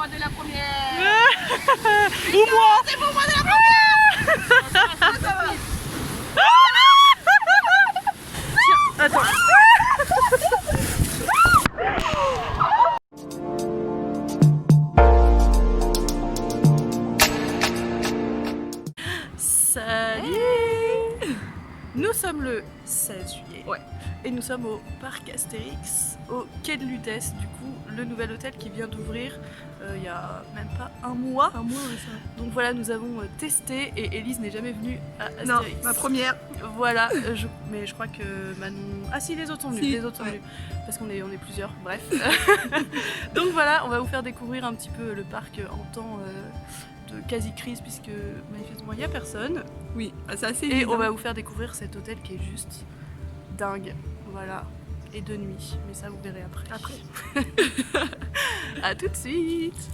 moi de la première. Ou moi. C'est pour moi de la première. Ça va. Attends. Salut. Nous sommes le 16 juillet. Ouais. Et nous sommes au parc Astérix, au quai de Lutèce, du coup, le nouvel hôtel qui vient d'ouvrir il y a même pas un mois. Un mois, ouais, ça. Donc voilà, nous avons testé et Élise n'est jamais venue à Astérix. Non, ma première. Voilà, mais je crois que Manon... Ah si, les autres sont venus, Si, les autres sont ouais. venus. Parce qu'on est plusieurs, bref. Donc voilà, on va vous faire découvrir un petit peu le parc en temps de quasi-crise, puisque manifestement il n'y a personne. Oui, c'est assez Et évident. on va vous faire découvrir cet hôtel qui est juste dingue. Voilà. Et de nuit, mais ça vous verrez après. À tout de suite.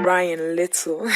Brian Little.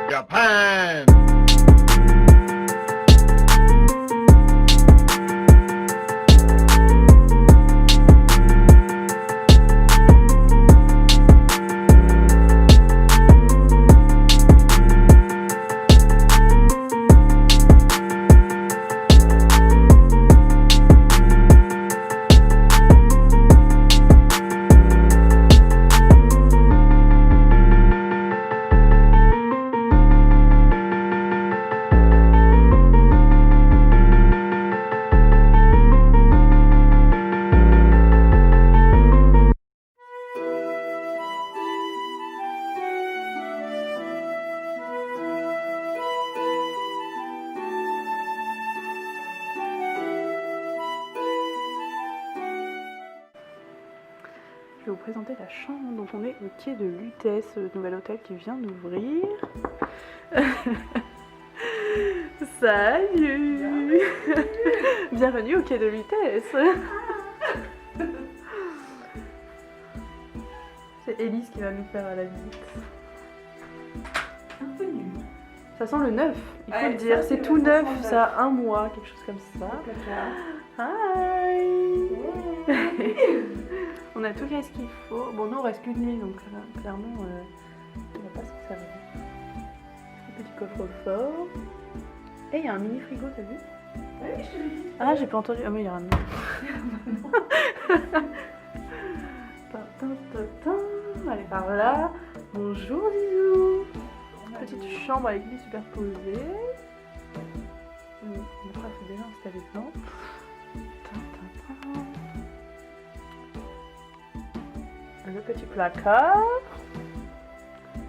Japan! Je vais vous présenter la chambre. Donc on est au quai de Lutèce, le nouvel hôtel qui vient d'ouvrir. Salut. Bienvenue au quai de Lutèce. C'est Élise qui va nous faire la visite. Un peu nul. Ça sent le neuf, il faut Ouais, le dire. ça, C'est c'est tout le- ça neuf, sent ça a un mois, quelque chose comme ça. Hi. On a tout ce qu'il faut. Bon, nous on reste qu'une nuit, donc clairement, on va pas s'en servir. Un petit coffre-fort. Et il y a un mini frigo, t'as vu? Ouais, je te l'ai dit. Ah, j'ai pas entendu. Ah, mais il y a un. Allez, par là. Bonjour, Zizou. Petite chambre avec lit superposé. On a déjà installé dedans. le petit placard.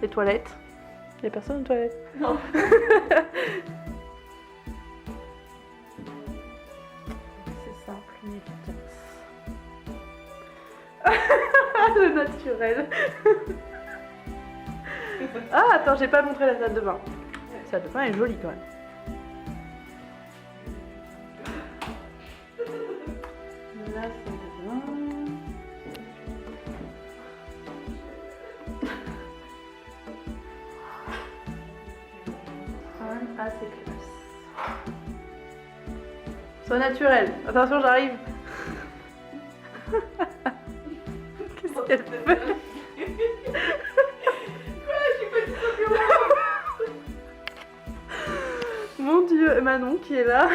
Les toilettes. Il y a personne aux toilettes. Non. C'est simple, mais efficace. Le naturel. Ah, attends, j'ai pas montré la salle de bain. La salle de bain est jolie quand même. La salle de bain. Quand même assez classe. Sois naturel. Attention, j'arrive. Qu'est-ce qu'elle fait? Mon Dieu, Manon qui est là.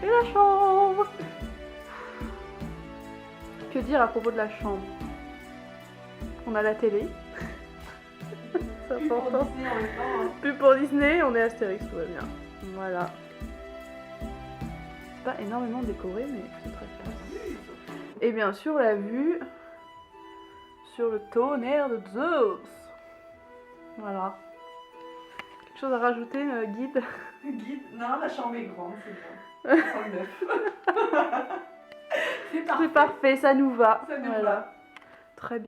Et la chambre. Que dire à propos de la chambre? On a la télé. C'est important. Plus pour Disney, on est Astérix, tout va bien. Voilà. C'est pas énormément décoré, mais c'est très classe. Et bien sûr, la vue sur le tonnerre de Zeus. Voilà. Quelque chose à rajouter, guide? Guide. Non, la chambre est grande, c'est bien. 69. C'est parfait. C'est parfait, ça nous va. Ça nous voilà. va. Très bien.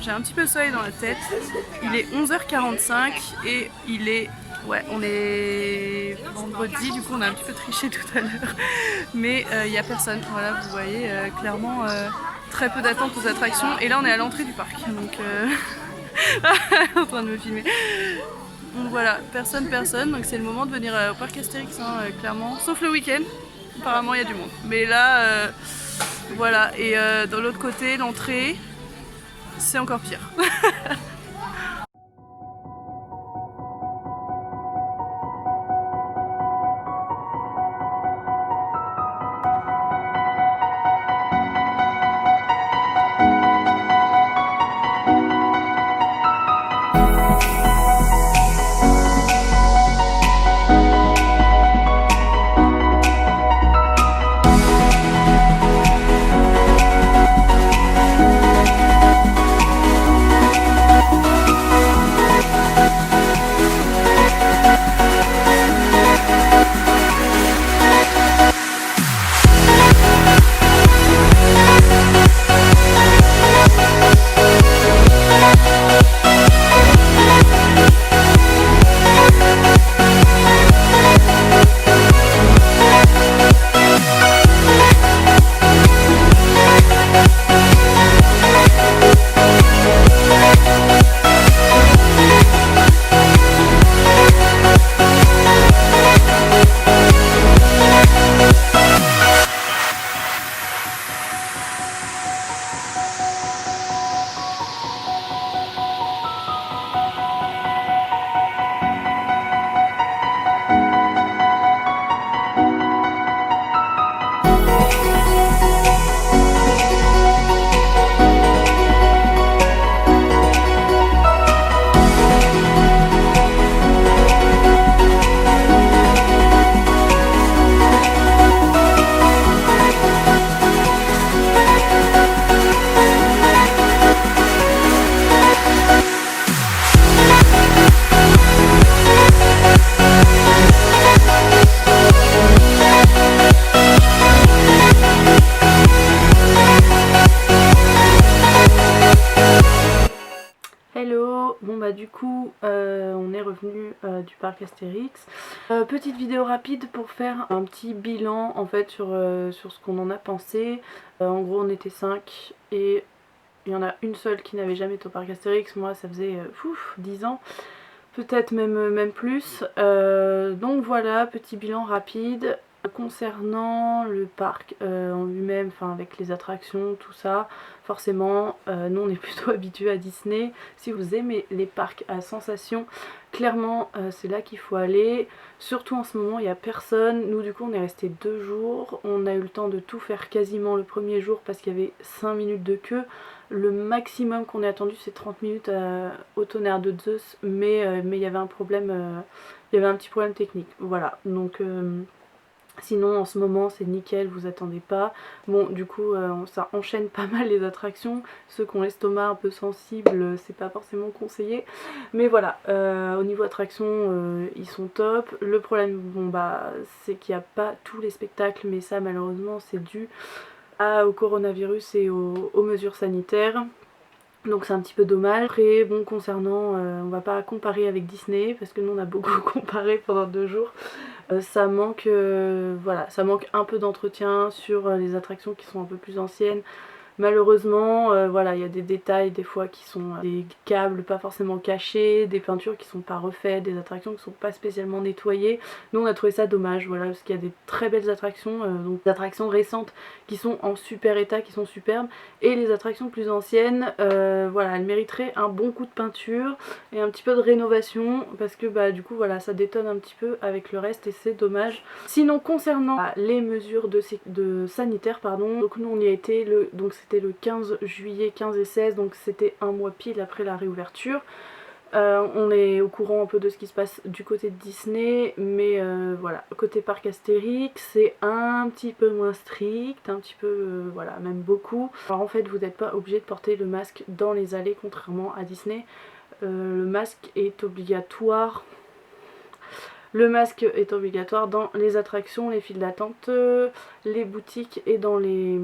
J'ai un petit peu de soleil dans la tête. Il est 11h45 et il est... Ouais, on est vendredi, du coup on a un petit peu triché tout à l'heure. Mais il n'y a personne. Voilà, vous voyez clairement très peu d'attente aux attractions. Et là on est à l'entrée du parc. Donc... en train de me filmer. Donc voilà, personne. Donc c'est le moment de venir au parc Astérix, hein, clairement. Sauf le week-end. Apparemment il y a du monde. Mais là, voilà. Et de l'autre côté, l'entrée... c'est encore pire. du parc Astérix. Petite vidéo rapide pour faire un petit bilan en fait sur ce qu'on en a pensé. En gros on était 5 et il y en a une seule qui n'avait jamais été au parc Astérix. Moi ça faisait 10 ans, peut-être même plus. Donc voilà, petit bilan rapide. Concernant le parc en lui-même, enfin avec les attractions, tout ça, forcément, nous on est plutôt habitués à Disney. Si vous aimez les parcs à sensations, clairement c'est là qu'il faut aller. Surtout en ce moment, il n'y a personne. Nous du coup on est resté 2 jours. On a eu le temps de tout faire quasiment le premier jour parce qu'il y avait 5 minutes de queue. Le maximum qu'on ait attendu c'est 30 minutes au tonnerre de Zeus, mais il y avait un problème, il y avait un petit problème technique. Voilà, donc... sinon en ce moment c'est nickel, vous attendez pas. Bon du coup ça enchaîne pas mal les attractions. Ceux qui ont l'estomac un peu sensible c'est pas forcément conseillé. Mais voilà, au niveau attraction ils sont top. Le problème bon bah c'est qu'il n'y a pas tous les spectacles, mais ça malheureusement c'est dû au coronavirus et aux mesures sanitaires. Donc c'est un petit peu dommage. Après bon concernant, on va pas comparer avec Disney parce que nous on a beaucoup comparé pendant 2 jours. Ça manque, voilà, ça manque un peu d'entretien sur les attractions qui sont un peu plus anciennes. Malheureusement, voilà, il y a des détails des fois qui sont des câbles pas forcément cachés, des peintures qui sont pas refaites, des attractions qui sont pas spécialement nettoyées. Nous on a trouvé ça dommage, voilà, parce qu'il y a des très belles attractions, donc des attractions récentes qui sont en super état, qui sont superbes, et les attractions plus anciennes, voilà, elles mériteraient un bon coup de peinture et un petit peu de rénovation, parce que bah du coup voilà, ça détonne un petit peu avec le reste et c'est dommage. Sinon concernant les mesures de sanitaire, pardon, donc nous on y a été donc c'était le 15 juillet, 15 et 16, donc c'était un mois pile après la réouverture. On est au courant un peu de ce qui se passe du côté de Disney, mais voilà, côté parc Astérix c'est un petit peu moins strict, un petit peu, voilà, même beaucoup. Alors en fait vous n'êtes pas obligé de porter le masque dans les allées contrairement à Disney. Le masque est obligatoire. Le masque est obligatoire dans les attractions, les files d'attente, les boutiques et dans les...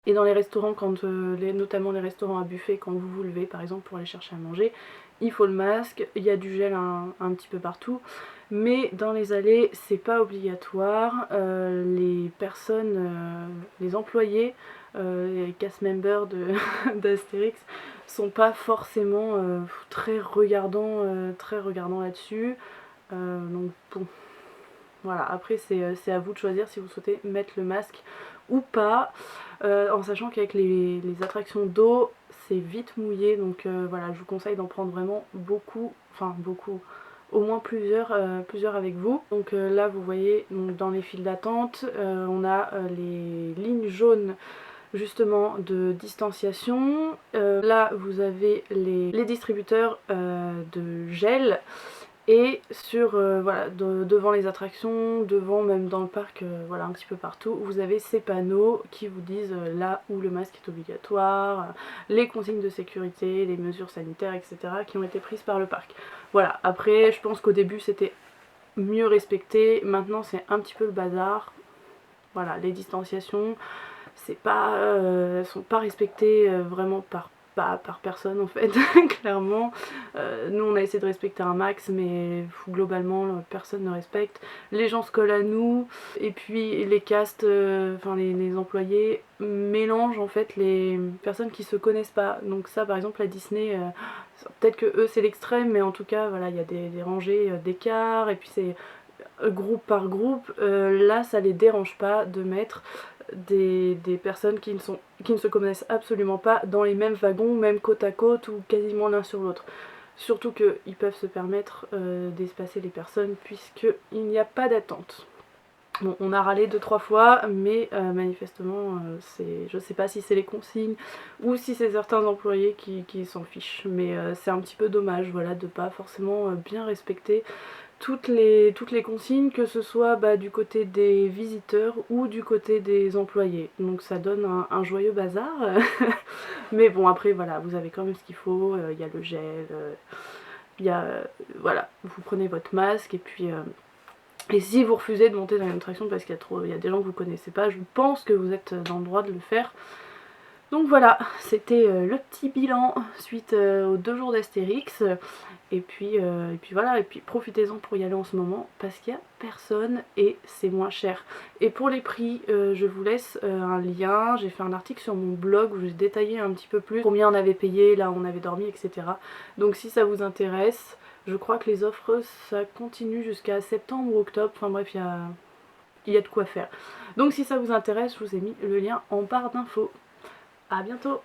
Et dans les restaurants, quand notamment les restaurants à buffet, quand vous vous levez par exemple pour aller chercher à manger, il faut le masque, il y a du gel un petit peu partout, mais dans les allées c'est pas obligatoire. Les personnes, les employés, les cast members d'Astérix sont pas forcément très regardants là-dessus, donc bon. Voilà, après c'est à vous de choisir si vous souhaitez mettre le masque ou pas, en sachant qu'avec les attractions d'eau c'est vite mouillé, donc voilà, je vous conseille d'en prendre vraiment beaucoup, enfin beaucoup, au moins plusieurs avec vous. Donc là vous voyez, donc, dans les files d'attente on a les lignes jaunes justement de distanciation. Là vous avez les distributeurs de gel. Et sur, voilà, devant les attractions, devant même dans le parc, voilà, un petit peu partout, vous avez ces panneaux qui vous disent là où le masque est obligatoire, les consignes de sécurité, les mesures sanitaires, etc. qui ont été prises par le parc. Voilà, après je pense qu'au début c'était mieux respecté, maintenant c'est un petit peu le bazar. Voilà, les distanciations, c'est pas, elles sont pas respectées vraiment par personne en fait, clairement. Nous on a essayé de respecter un max, mais globalement personne ne respecte. Les gens se collent à nous, et puis les castes, enfin les employés mélangent en fait les personnes qui se connaissent pas. Donc ça par exemple à Disney, peut-être que eux c'est l'extrême, mais en tout cas voilà, il y a des rangées d'écart, et puis c'est groupe par groupe. Là ça les dérange pas de mettre des personnes qui ne se connaissent absolument pas dans les mêmes wagons, même côte à côte ou quasiment l'un sur l'autre. Surtout qu'ils peuvent se permettre d'espacer les personnes puisqu'il n'y a pas d'attente. Bon, on a râlé 2-3 fois, mais manifestement, je sais pas si c'est les consignes ou si c'est certains employés qui s'en fichent. Mais c'est un petit peu dommage, voilà, de pas forcément bien respecter toutes les consignes, que ce soit du côté des visiteurs ou du côté des employés. Donc ça donne un joyeux bazar. Mais bon, après voilà, vous avez quand même ce qu'il faut, il y a le gel, voilà, vous prenez votre masque et puis... et si vous refusez de monter dans une attraction parce qu'il y a des gens que vous connaissez pas, je pense que vous êtes dans le droit de le faire. Donc voilà, c'était le petit bilan suite aux 2 jours d'Astérix. Et puis voilà, et puis profitez-en pour y aller en ce moment parce qu'il n'y a personne et c'est moins cher. Et pour les prix, je vous laisse un lien, j'ai fait un article sur mon blog où j'ai détaillé un petit peu plus combien on avait payé, là où on avait dormi, etc. Donc si ça vous intéresse, je crois que les offres ça continue jusqu'à septembre ou octobre, enfin bref, il y a de quoi faire. Donc si ça vous intéresse, je vous ai mis le lien en barre d'infos. A bientôt!